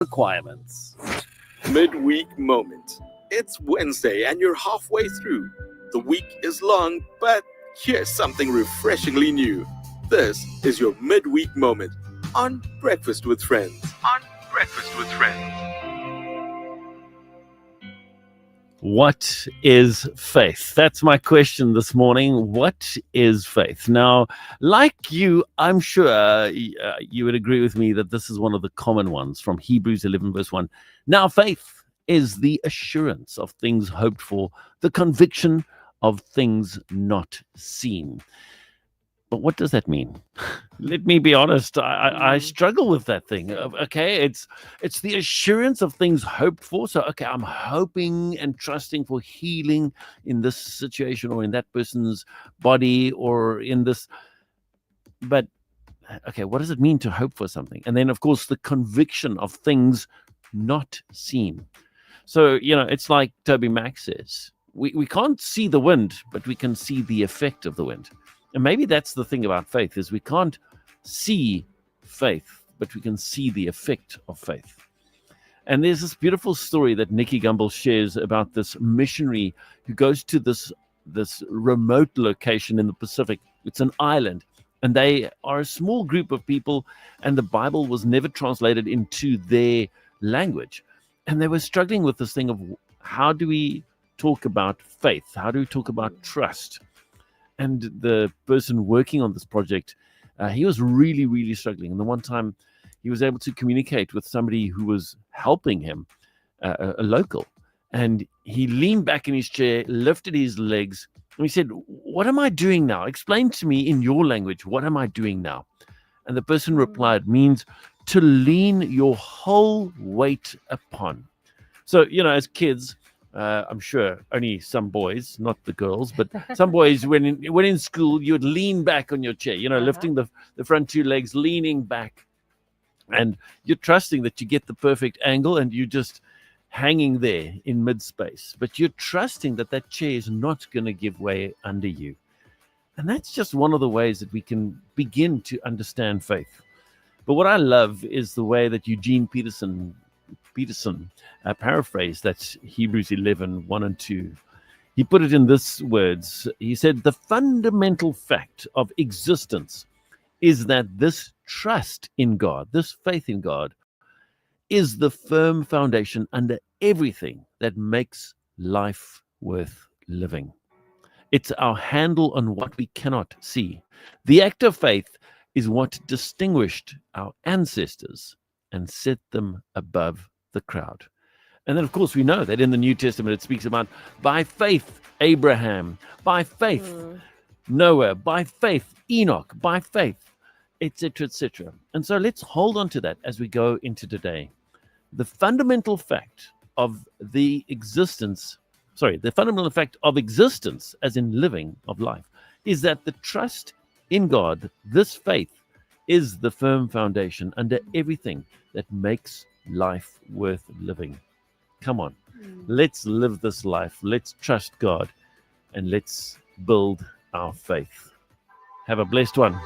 requirements. Midweek Moment. It's Wednesday and you're halfway through. The week is long, but here's something refreshingly new. This is your Midweek Moment on Breakfast with Friends. On Breakfast with Friends. What is faith? That's my question this morning. What is faith? Now, like you, I'm sure you would agree with me that this is one of the common ones from Hebrews 11, verse 1. Now, faith is the assurance of things hoped for, the conviction of things not seen. But what does that mean? Let me be honest. I struggle with that thing. Okay, it's the assurance of things hoped for. So, okay, I'm hoping and trusting for healing in this situation or in that person's body or in this. But, okay, what does it mean to hope for something? And then, of course, the conviction of things not seen. So, it's like Toby Mac says. We can't see the wind, but we can see the effect of the wind. And maybe that's the thing about faith, is we can't see faith, but we can see the effect of faith. And there's this beautiful story that Nikki Gumbel shares about this missionary who goes to this remote location in the Pacific. It's an island, and they are a small group of people, and the Bible was never translated into their language. And they were struggling with this thing of, how do we talk about faith? How do we talk about trust? And the person working on this project, he was really, really struggling. And the one time he was able to communicate with somebody who was helping him, a local. And he leaned back in his chair, lifted his legs, and he said, "What am I doing now? Explain to me in your language, what am I doing now?" And the person replied, means to lean your whole weight upon. So, as kids, I'm sure only some boys, not the girls, but some boys, when in school, you would lean back on your chair, lifting the front two legs, leaning back. And you're trusting that you get the perfect angle and you're just hanging there in mid-space. But you're trusting that that chair is not going to give way under you. And that's just one of the ways that we can begin to understand faith. But what I love is the way that Eugene Peterson paraphrased that Hebrews 11, 1 and 2. He put it in this words. He said, the fundamental fact of existence is that this trust in God, this faith in God, is the firm foundation under everything that makes life worth living. It's our handle on what we cannot see. The act of faith is what distinguished our ancestors and set them above the crowd. And then, of course, we know that in the New Testament, it speaks about by faith, Abraham, by faith, Noah, by faith, Enoch, by faith, etc., etc. And so let's hold on to that as we go into today. The fundamental fact of existence, as in living of life, is that the trust in God, this faith, is the firm foundation under everything that makes life worth living. Come on, let's live this life. Let's trust God and let's build our faith. Have a blessed one.